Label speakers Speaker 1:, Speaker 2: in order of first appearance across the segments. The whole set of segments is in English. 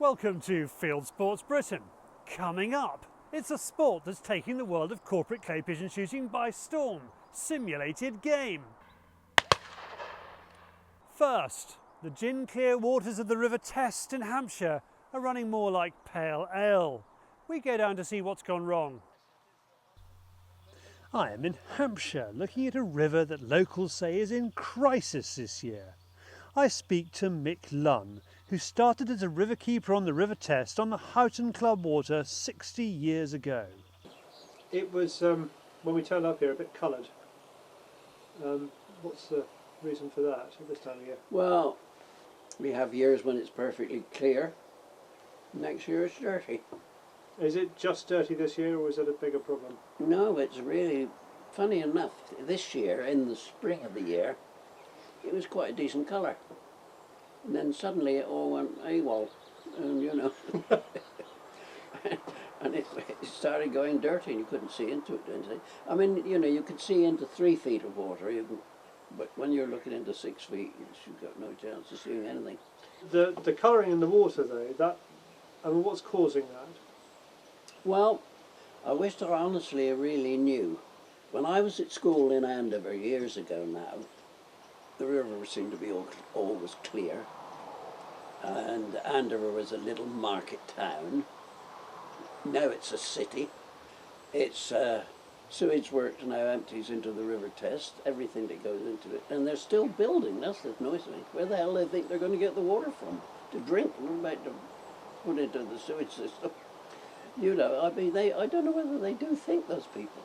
Speaker 1: Welcome to Fieldsports Britain. Coming up, it's a sport that's taking the world of corporate clay pigeon shooting by storm. Simulated game. First, the gin-clear waters of the River Test in Hampshire are running more like pale ale. We go down to see what's gone wrong. I am in Hampshire, looking at a river that locals say is in crisis this year. I speak to Mick Lunn, who started as a river keeper on the River Test on the Houghton Club water 60 years ago. It was, when we turned up here, a bit coloured. What's the reason for that at this time of year?
Speaker 2: Well, we have years when it's perfectly clear. Next year it's dirty.
Speaker 1: Is it just dirty this year, or is it a bigger problem?
Speaker 2: No, it's really, funny enough, this year, in the spring of the year, it was quite a decent colour. And then suddenly it all went AWOL, and you know, and it started going dirty and you couldn't see into it. I mean, you know, you could see into 3 feet of water, but when you're looking into 6 feet, you've got no chance of seeing anything.
Speaker 1: The colouring in the water though, what's causing that?
Speaker 2: Well, I wish I honestly really knew. When I was at school in Andover years ago now, the river seemed to be always clear, and Andover was a little market town. Now it's a city. It's sewage works now empties into the River Test, everything that goes into it, and they're still building. That's what annoys me. Where the hell do they think they're going to get the water from to drink? What about to put into the sewage system? You know, I mean, I don't know whether they do think, those people.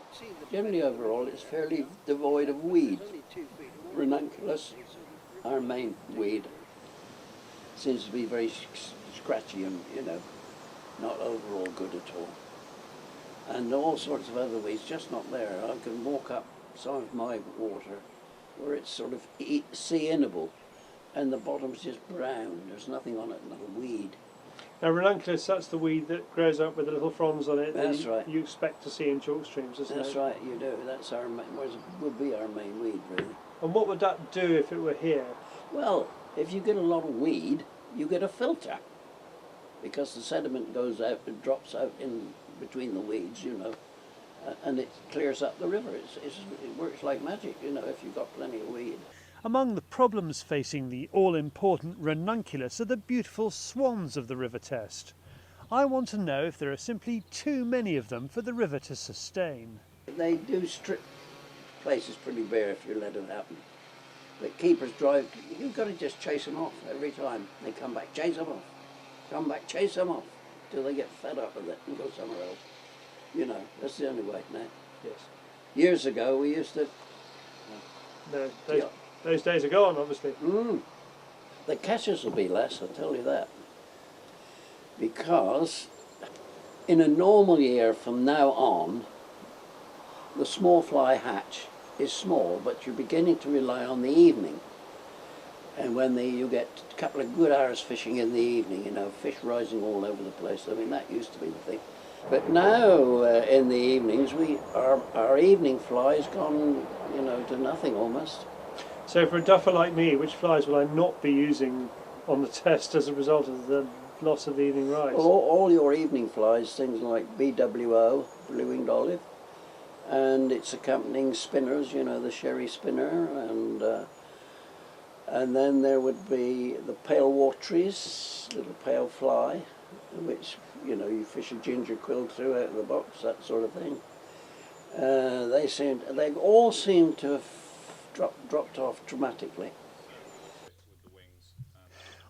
Speaker 2: Generally overall, it's fairly devoid of weed. Ranunculus, our main weed, seems to be very scratchy and, you know, not overall good at all. And all sorts of other weeds, just not there. I can walk up some of my water where it's sort of sea-innable and the bottom's just brown. There's nothing on it, not a weed.
Speaker 1: Now ranunculus, that's the weed that grows up with the little fronds on it.
Speaker 2: That's right.
Speaker 1: You expect to see in chalk streams, isn't it?
Speaker 2: That's right, you do. That's would be our main weed, really.
Speaker 1: And what would that do if it were here?
Speaker 2: Well, if you get a lot of weed, you get a filter, because the sediment goes out, it drops out in between the weeds, you know, and it clears up the river. It works like magic, you know, if you've got plenty of weed. Among the problems facing the all-important ranunculus are the beautiful swans of the River Test. I want to know if there are simply too many of them for the river to sustain. They do strip places pretty bare if you let it happen. But keepers drive, you've got to just chase them off every time. They come back, chase them off. Come back, chase them off, till they get fed up with it and go somewhere else. You know, that's the only way now.
Speaker 1: Yes.
Speaker 2: Years ago we used to...
Speaker 1: No, those days are gone, obviously.
Speaker 2: The catches will be less, I'll tell you that. Because in a normal year from now on, the small fly hatch is small, but you're beginning to rely on the evening. And when you get a couple of good hours fishing in the evening, you know, fish rising all over the place. I mean, that used to be the thing. But now, in the evenings, our evening fly has gone, you know, to nothing almost.
Speaker 1: So for a duffer like me, which flies will I not be using on the test as a result of the loss of the evening rise?
Speaker 2: All your evening flies, things like BWO, blue-winged olive, and its accompanying spinners, you know, the sherry spinner, and then there would be the pale wateries, little pale fly, which, you know, you fish a ginger quill through out of the box, that sort of thing. They all seem to have dropped off dramatically.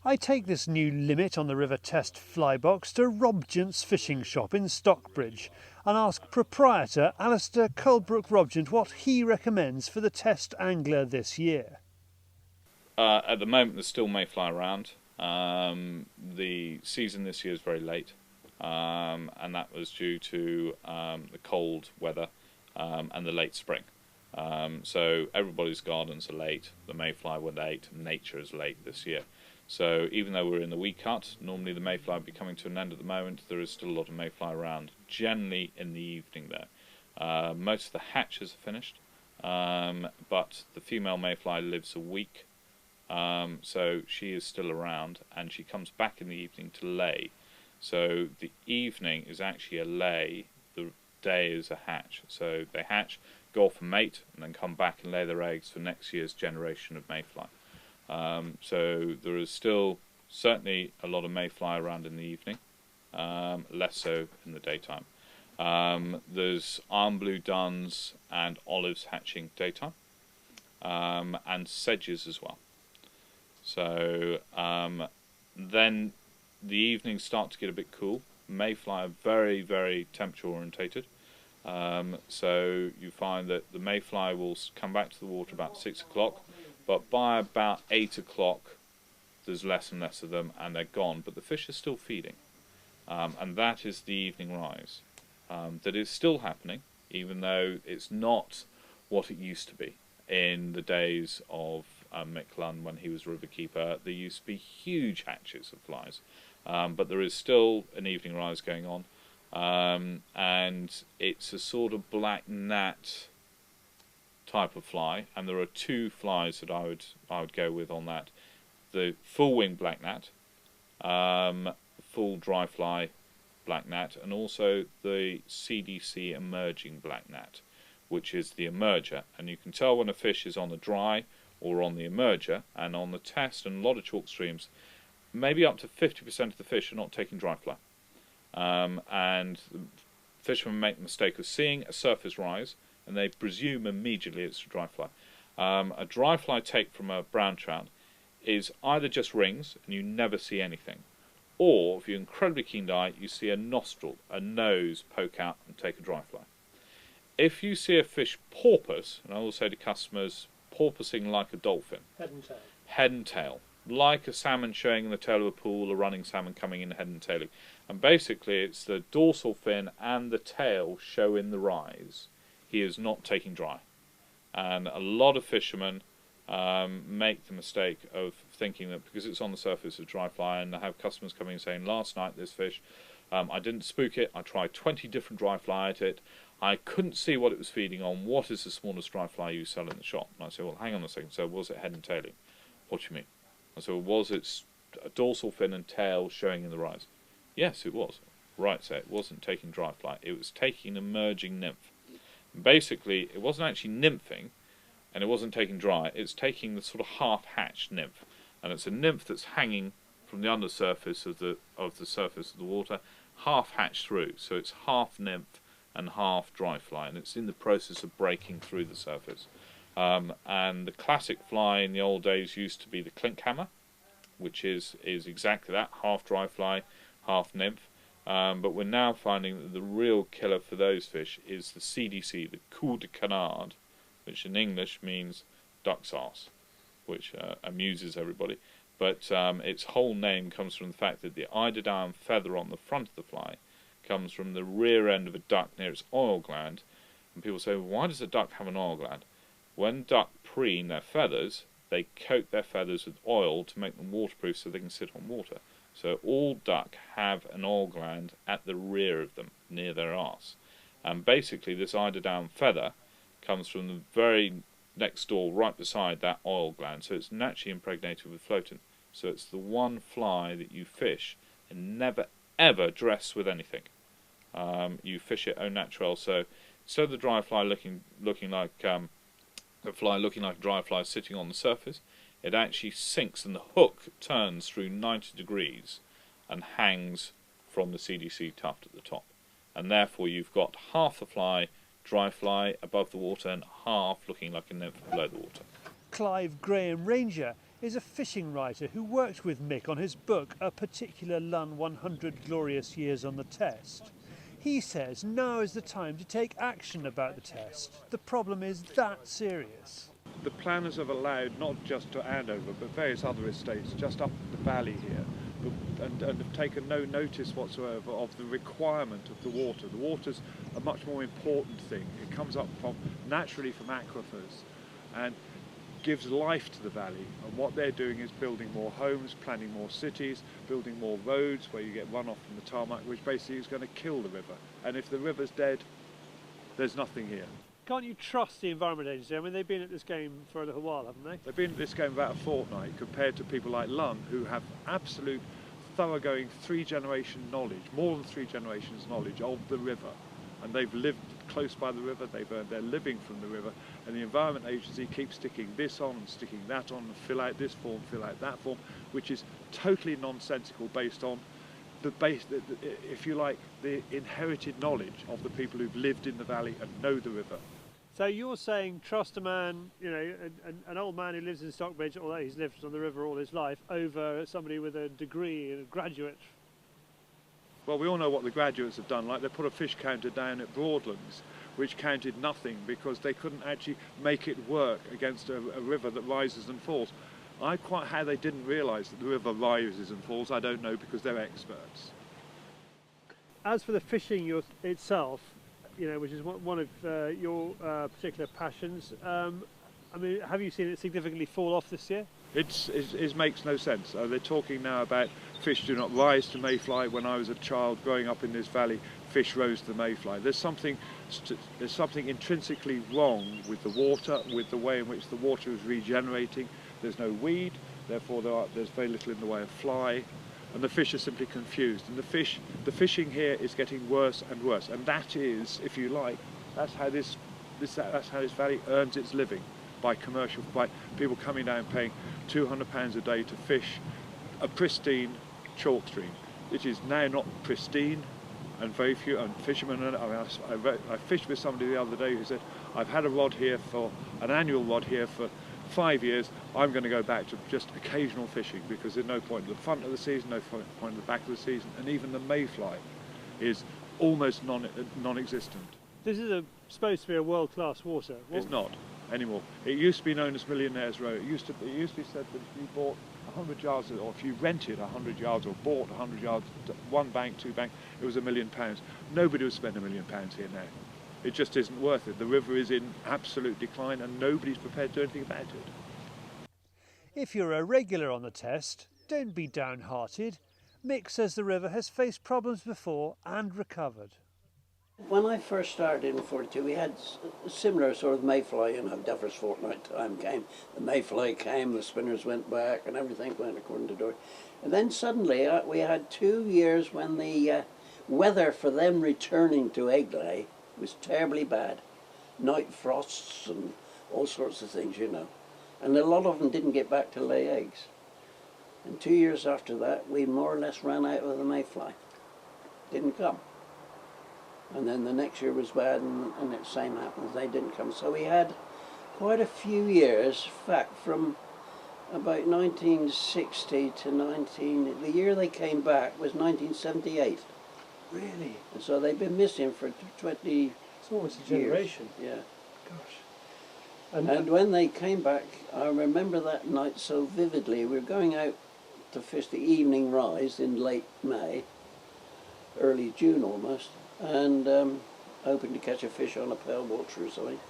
Speaker 1: I take this new limit on the River Test fly box to Robgent's fishing shop in Stockbridge and ask proprietor Alistair Colebrook-Robgent what he recommends for the Test angler this year.
Speaker 3: At the moment there's still mayfly around. The season this year is very late, and that was due to the cold weather and the late spring. So everybody's gardens are late, the mayfly were late, nature is late this year. So even though we're in the wee cut, normally the mayfly will be coming to an end at the moment, there is still a lot of mayfly around, generally in the evening though. Most of the hatches are finished, but the female mayfly lives a week So she is still around, and she comes back in the evening to lay. So the evening is actually a lay, the day is a hatch. So they hatch, go off and mate, and then come back and lay their eggs for next year's generation of mayfly. So there is still certainly a lot of mayfly around in the evening, less so in the daytime. There's iron blue duns and olives hatching daytime, and sedges as well. So then the evenings start to get a bit cool. Mayfly are very, very temperature orientated. So you find that the mayfly will come back to the water about 6 o'clock, but by about 8 o'clock there's less and less of them and they're gone, but the fish are still feeding. And that is the evening rise. That is still happening, even though it's not what it used to be. In the days of Mick Lunn, when he was river keeper, there used to be huge hatches of flies. But there is still an evening rise going on. And it's a sort of black gnat type of fly, and there are two flies that I would go with on that: the full wing black gnat, full dry fly black gnat, and also the CDC emerging black gnat, which is the emerger. And you can tell when a fish is on the dry or on the emerger. And on the test and a lot of chalk streams, maybe up to 50% of the fish are not taking dry fly. And the fishermen make the mistake of seeing a surface rise and they presume immediately it's a dry fly. A dry fly take from a brown trout is either just rings and you never see anything, or if you're incredibly keen eye, you see a nostril, a nose poke out and take a dry fly. If you see a fish porpoise, and I will say to customers, porpoising like a dolphin, head and tail, like a salmon showing in the tail of a pool, a running salmon coming in head and tailing. And basically it's the dorsal fin and the tail show in the rise. He is not taking dry. And a lot of fishermen make the mistake of thinking that because it's on the surface of dry fly, and I have customers coming and saying, last night this fish, I didn't spook it, I tried 20 different dry fly at it, I couldn't see what it was feeding on, what is the smallest dry fly you sell in the shop? And I say, well, hang on a second, so was it head and tailing? What do you mean? I said, well, was its dorsal fin and tail showing in the rise? Yes, it was. Right, so it wasn't taking dry fly, it was taking emerging nymph. And basically, it wasn't actually nymphing, and it wasn't taking dry, it's taking the sort of half-hatched nymph. And it's a nymph that's hanging from the undersurface of the surface of the water, half-hatched through. So it's half nymph and half dry fly, and it's in the process of breaking through the surface. And the classic fly in the old days used to be the clink hammer, which is exactly that, half dry fly, half nymph. But we're now finding that the real killer for those fish is the CDC, the coup de canard, which in English means duck's arse, which amuses everybody. But its whole name comes from the fact that the eiderdown feather on the front of the fly comes from the rear end of a duck near its oil gland. And people say, well, why does a duck have an oil gland? When duck preen their feathers, they coat their feathers with oil to make them waterproof so they can sit on water. So all duck have an oil gland at the rear of them, near their arse. And basically this eiderdown feather comes from the very next door, right beside that oil gland. So it's naturally impregnated with floating. So it's the one fly that you fish and never ever dress with anything. You fish it au naturel. So instead of the dry fly looking like the fly looking like a dry fly sitting on the surface, it actually sinks and the hook turns through 90 degrees and hangs from the CDC tuft at the top. And therefore you've got half the fly dry fly above the water and half looking like a nymph below the water.
Speaker 1: Clive Graham-Ranger is a fishing writer who worked with Mick on his book A Particular Lunn 100 Glorious Years on the Test. He says now is the time to take action about the test. The problem is that serious.
Speaker 4: The planners have allowed not just to Andover but various other estates just up the valley here, and have taken no notice whatsoever of the requirement of the water. The water's a much more important thing. It comes up naturally from aquifers and gives life to the valley, and what they're doing is building more homes, planning more cities, building more roads where you get runoff from the tarmac, which basically is going to kill the river. And if the river's dead, there's nothing here.
Speaker 1: Can't you trust the Environment Agency? I mean, they've been at this game for a little while, haven't they?
Speaker 4: They've been at this game about a fortnight compared to people like Lunn, who have absolute thoroughgoing 3-generation knowledge, more than 3 generations knowledge of the river. And they've lived close by the river, they've earned their living from the river, and the Environment Agency keeps sticking this on and sticking that on, and fill out this form, fill out that form, which is totally nonsensical based on the base, if you like, the inherited knowledge of the people who've lived in the valley and know the river.
Speaker 1: So you're saying trust a man, you know, an old man who lives in Stockbridge, although he's lived on the river all his life, over somebody with a degree and a graduate?
Speaker 4: Well, we all know what the graduates have done. Like, they put a fish counter down at Broadlands, which counted nothing because they couldn't actually make it work against a river that rises and falls. Quite how they didn't realise that the river rises and falls, I don't know, because they're experts.
Speaker 1: As for the fishing itself, you know, which is one of your particular passions, I mean, have you seen it significantly fall off this year?
Speaker 4: It makes no sense. They're talking now about fish do not rise to mayfly. When I was a child growing up in this valley, fish rose to the mayfly. There's something intrinsically wrong with the water, with the way in which the water is regenerating. There's no weed, therefore there's very little in the way of fly, and the fish are simply confused. And the fishing here is getting worse and worse. And that is, if you like, that's how this valley earns its living, by people coming down and paying £200 a day to fish a pristine chalk stream. It is now not pristine, and very few fishermen. I fished with somebody the other day who said, "I've had an annual rod here for 5 years. I'm going to go back to just occasional fishing because there's no point at the front of the season, no point at the back of the season, and even the mayfly is almost non-existent."
Speaker 1: This is supposed to be a world-class water.
Speaker 4: It's not anymore. It used to be known as Millionaire's Row. It used to be said that if you bought 100 yards, or if you rented 100 yards or bought 100 yards, 1 bank, 2 bank, it was £1 million. Nobody would spend £1 million here now. It just isn't worth it. The river is in absolute decline and nobody's prepared to do anything about it.
Speaker 1: If you're a regular on the test, don't be downhearted. Mick says the river has faced problems before and recovered.
Speaker 2: When I first started in 42, we had a similar sort of mayfly, you know, Duffers fortnight time came. The mayfly came, the spinners went back, and everything went according to Dorset. And then suddenly we had 2 years when the weather for them returning to egg lay was terribly bad. Night frosts and all sorts of things, you know. And a lot of them didn't get back to lay eggs. And 2 years after that, we more or less ran out of the mayfly. Didn't come. And then the next year was bad, and the same happened. They didn't come. So we had quite a few years, in fact, from about 1960 to the year they came back was 1978.
Speaker 1: Really?
Speaker 2: And so they've been missing for 20
Speaker 1: It's almost a
Speaker 2: years.
Speaker 1: generation.
Speaker 2: Yeah.
Speaker 1: Gosh.
Speaker 2: And when they came back, I remember that night so vividly. We were going out to fish the evening rise in late May, early June almost, and hoping to catch a fish on a pale water or something.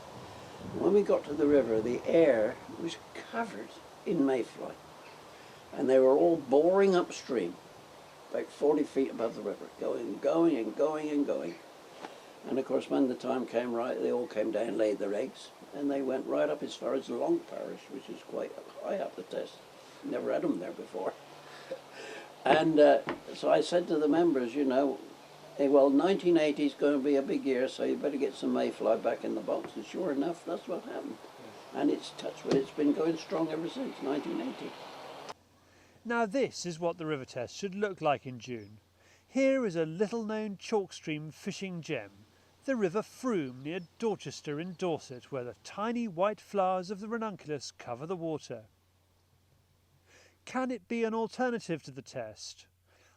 Speaker 2: When we got to the river, the air was covered in mayfly, and they were all boring upstream, about 40 feet above the river, going and going and going and going. And of course, when the time came right, they all came down, laid their eggs, and they went right up as far as Long Parish, which is quite high up the test. Never had them there before. And so I said to the members, you know, hey, well, 1980 is going to be a big year, so you better get some mayfly back in the box. And sure enough, that's what happened. And it's been going strong ever since 1980.
Speaker 1: Now this is what the river test should look like in June. Here is a little-known chalkstream fishing gem, the River Frome near Dorchester in Dorset, where the tiny white flowers of the ranunculus cover the water. Can it be an alternative to the test?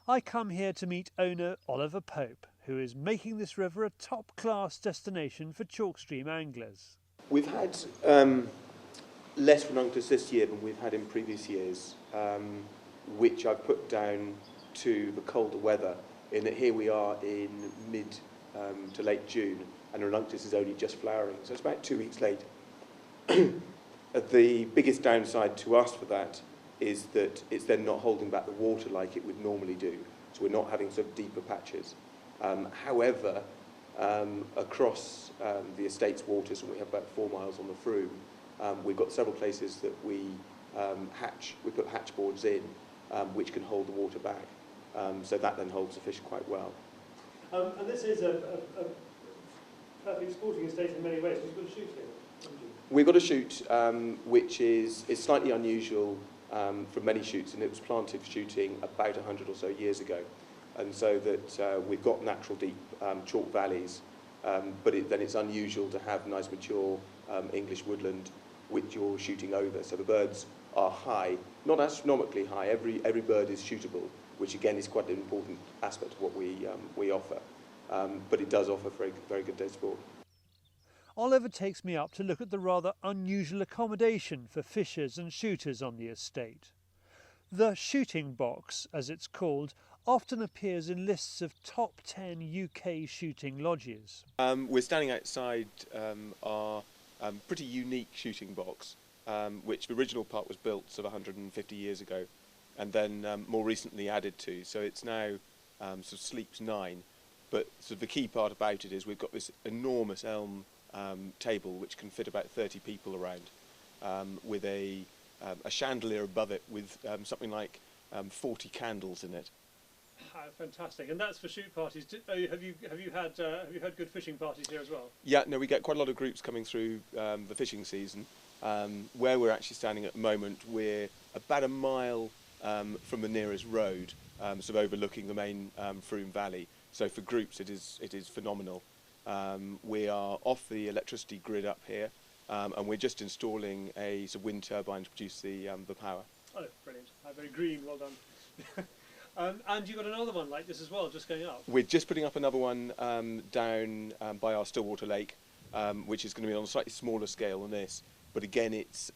Speaker 1: I come here to meet owner Oliver Pope, who is making this river a top-class destination for chalkstream anglers.
Speaker 5: We've had less ranunculus this year than we've had in previous years, which I've put down to the colder weather, in that here we are in mid to late June and ranunculus is only just flowering, so it's about 2 weeks late. The biggest downside to us for that is that it's then not holding back the water like it would normally do, so we're not having sort of deeper patches. However, across the estate's waters, and we have about 4 miles on the Frome. We've got several places that we put hatch boards in, which can hold the water back. So that then holds the fish quite well.
Speaker 1: And this is a perfect sporting estate in many ways. We've got a shoot here.
Speaker 5: We've got a shoot which is slightly unusual from many shoots, and it was planted for shooting about 100 or so years ago. And so that we've got natural deep chalk valleys, but then it's unusual to have nice mature English woodland which you're shooting over. So the birds are high, not astronomically high. Every bird is shootable, which again is quite an important aspect of what we offer. But it does offer very, very good day sport.
Speaker 1: Oliver takes me up to look at the rather unusual accommodation for fishers and shooters on the estate. The shooting box, as it's called, often appears in lists of top 10 UK shooting lodges.
Speaker 5: We're standing outside our pretty unique shooting box, which the original part was built sort of 150 years ago, and then more recently added to. So it's now sort of sleeps 9. But sort of the key part about it is we've got this enormous elm table which can fit about 30 people around, with a chandelier above it with something like 40 candles in it.
Speaker 1: How fantastic! And that's for shoot parties. Have you had good fishing parties here as well?
Speaker 5: Yeah, no, we get quite a lot of groups coming through the fishing season. Where we're actually standing at the moment, we're about a mile from the nearest road, sort of overlooking the main Frome Valley. So for groups, it is phenomenal. We are off the electricity grid up here, and we're just installing a sort of wind turbine to produce the power. Oh,
Speaker 1: brilliant! Very green. Well done. And you've got another one like this as well, just going up.
Speaker 5: We're just putting up another one down by our Stillwater Lake, which is going to be on a slightly smaller scale than this. But again, it's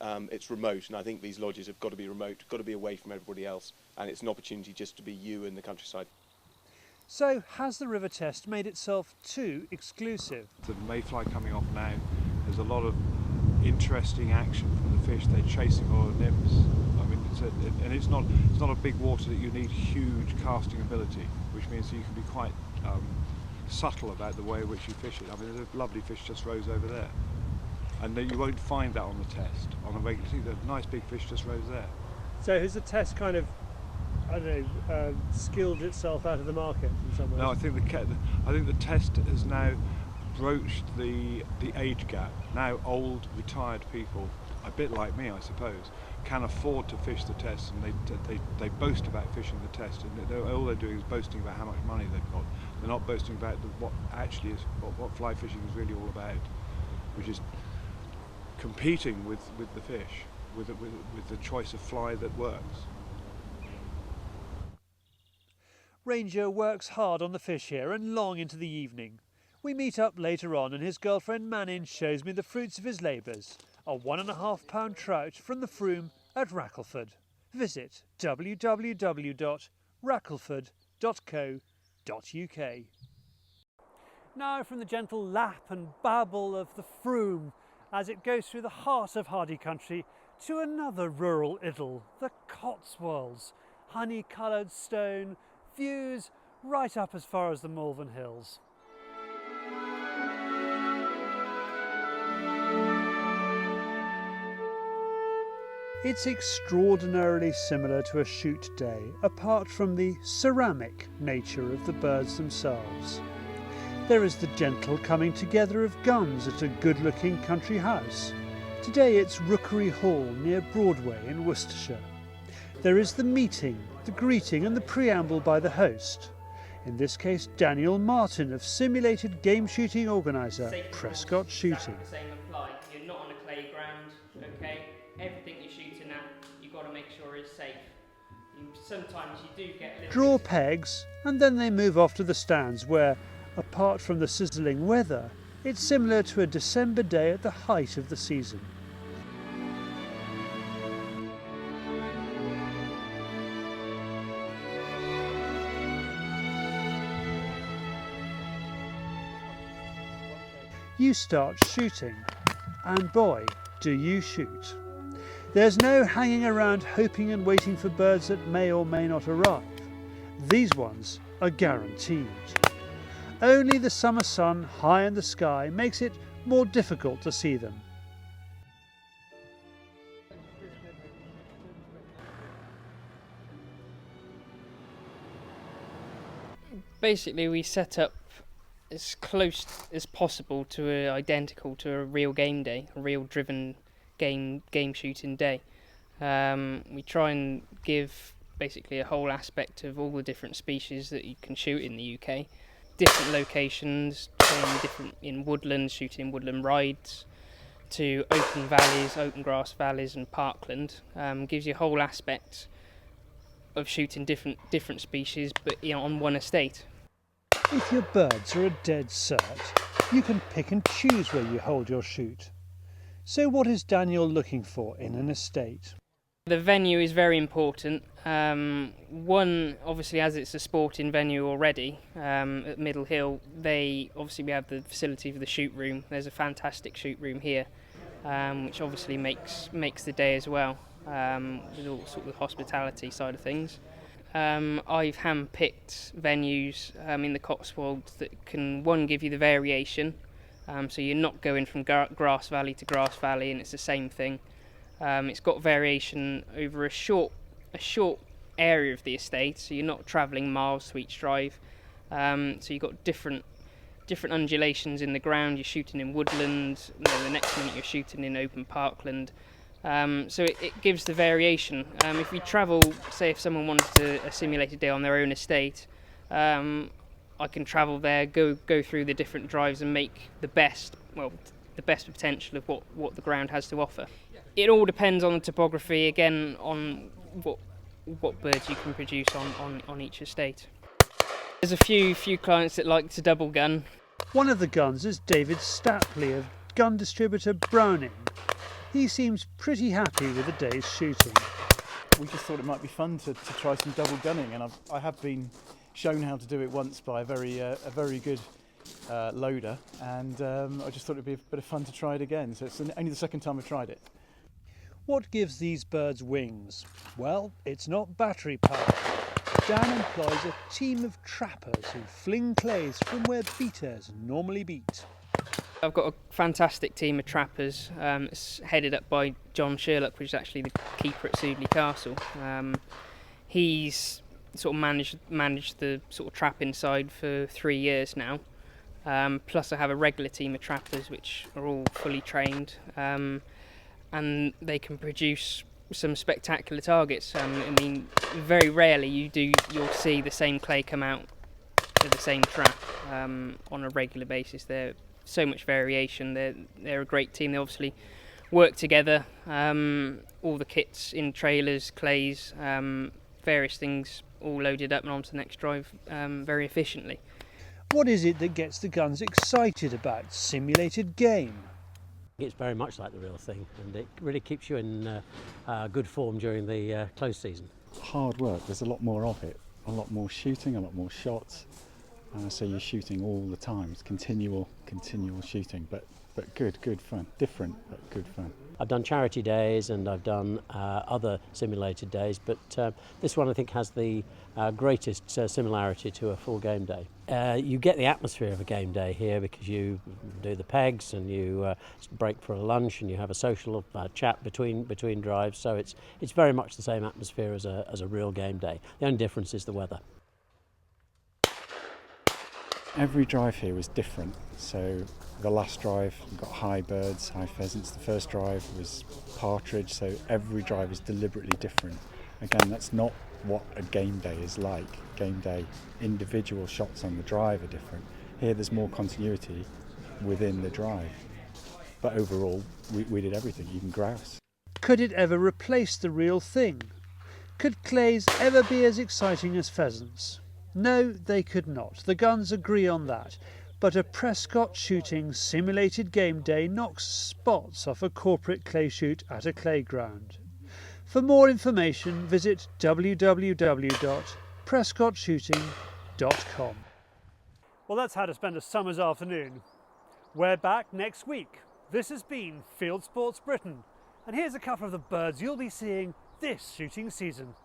Speaker 5: remote, and I think these lodges have got to be remote, got to be away from everybody else, and it's an opportunity just to be you in the countryside.
Speaker 1: So, has the river test made itself too exclusive?
Speaker 4: The mayfly coming off now, there's a lot of interesting action from the fish. They're chasing a lot of nymphs. I mean, it's not a big water that you need huge casting ability, which means that you can be quite subtle about the way in which you fish it. I mean, there's a lovely fish just rose over there, and you won't find that on the test. On a regular, see, the nice big fish just rose there.
Speaker 1: So has the test kind of, I don't know, skilled itself out of the market in some ways?
Speaker 4: No, I think the test has now broached the age gap. Now old, retired people, a bit like me I suppose, can afford to fish the test, and they boast about fishing the test, and all they're doing is boasting about how much money they've got. They're not boasting about what actually is what fly fishing is really all about, which is competing with the fish, with the choice of fly that works.
Speaker 1: Ranger works hard on the fish here and long into the evening. We meet up later on and his girlfriend Mannin shows me the fruits of his labours, a 1.5 pound trout from the Frome at Rackleford. Visit www.rackleford.co.uk. Now from the gentle lap and babble of the Frome as it goes through the heart of Hardy country to another rural idyll, the Cotswolds, honey-coloured stone, views right up as far as the Malvern Hills. It's extraordinarily similar to a shoot day, apart from the ceramic nature of the birds themselves. There is the gentle coming together of guns at a good-looking country house. Today it's Rookery Hall near Broadway in Worcestershire. There is the meeting, the greeting and the preamble by the host. In this case, Daniel Martin of simulated game shooting organiser Prescott Shooting.
Speaker 6: The same apply. You're not on a clay ground, okay? Everything you're shooting at, you've got to make sure it's safe. Sometimes you do get little...
Speaker 1: Draw pegs and then they move off to the stands where, apart from the sizzling weather, it's similar to a December day at the height of the season. You start shooting, and boy, do you shoot. There's no hanging around hoping and waiting for birds that may or may not arrive. These ones are guaranteed. Only the summer sun high in the sky makes it more difficult to see them.
Speaker 6: Basically, we set up as close as possible to identical to a real game day, a real driven game shooting day. We try and give basically a whole aspect of all the different species that you can shoot in the UK. Different locations, in woodlands, shooting woodland rides, to open valleys, open grass valleys and parkland. Gives you a whole aspect of shooting different species, but on one estate.
Speaker 1: If your birds are a dead cert, you can pick and choose where you hold your shoot. So what is Daniel looking for in an estate?
Speaker 6: The venue is very important. One, obviously, as it's a sporting venue already, at Middle Hill, we have the facility for the shoot room. There's a fantastic shoot room here, which obviously makes the day as well, with all sort of the hospitality side of things. I've hand-picked venues in the Cotswolds that can, one, give you the variation, so you're not going from grass valley to grass valley and it's the same thing. It's got variation over a short area of the estate, so you're not travelling miles to each drive. So you've got different undulations in the ground. You're shooting in woodland, the next minute you're shooting in open parkland. So it gives the variation. If we travel, say if someone wanted a simulated day on their own estate, I can travel there, go through the different drives and make the best potential of what the ground has to offer. It all depends on the topography, again, on what birds you can produce on each estate. There's a few clients that like to double gun.
Speaker 1: One of the guns is David Stapley of gun distributor Browning. He seems pretty happy with the day's shooting.
Speaker 7: We just thought it might be fun to try some double gunning, and I have been shown how to do it once by a very good loader, and I just thought it'd be a bit of fun to try it again. So it's only the second time I've tried it.
Speaker 1: What gives these birds wings? Well, it's not battery power. Dan employs a team of trappers who fling clays from where beaters normally beat.
Speaker 6: I've got a fantastic team of trappers. It's headed up by John Sherlock, which is actually the keeper at Sudeley Castle. He's sort of managed the sort of trapping side for 3 years now. Plus I have a regular team of trappers which are all fully trained, and they can produce some spectacular targets. I mean, very rarely you'll see the same clay come out with the same trap on a regular basis. There's so much variation. They're a great team. They obviously work together. All the kits in trailers, clays, various things all loaded up and onto the next drive very efficiently.
Speaker 1: What is it that gets the guns excited about simulated game?
Speaker 8: It's very much like the real thing, and it really keeps you in good form during the close season.
Speaker 9: Hard work, there's a lot more of it, a lot more shooting, a lot more shots, so you're shooting all the time. It's continual shooting, but good fun, different but good fun.
Speaker 8: I've done charity days and I've done other simulated days, but this one I think has the greatest similarity to a full game day. You get the atmosphere of a game day here because you do the pegs and you break for a lunch and you have a social chat between drives, so it's very much the same atmosphere as a real game day. The only difference is the weather.
Speaker 9: Every drive here was different, so the last drive we got high birds, high pheasants. The first drive was partridge, so every drive is deliberately different. Again, that's not what a game day is like. Game day, individual shots on the drive are different. Here there's more continuity within the drive, but overall we did everything, even grouse.
Speaker 1: Could it ever replace the real thing? Could clays ever be as exciting as pheasants? No, they could not. The guns agree on that. But a Prescott Shooting simulated game day knocks spots off a corporate clay shoot at a clay ground. For more information, visit www.prescottshooting.com. Well, that's how to spend a summer's afternoon. We're back next week. This has been Fieldsports Britain. And here's a couple of the birds you'll be seeing this shooting season.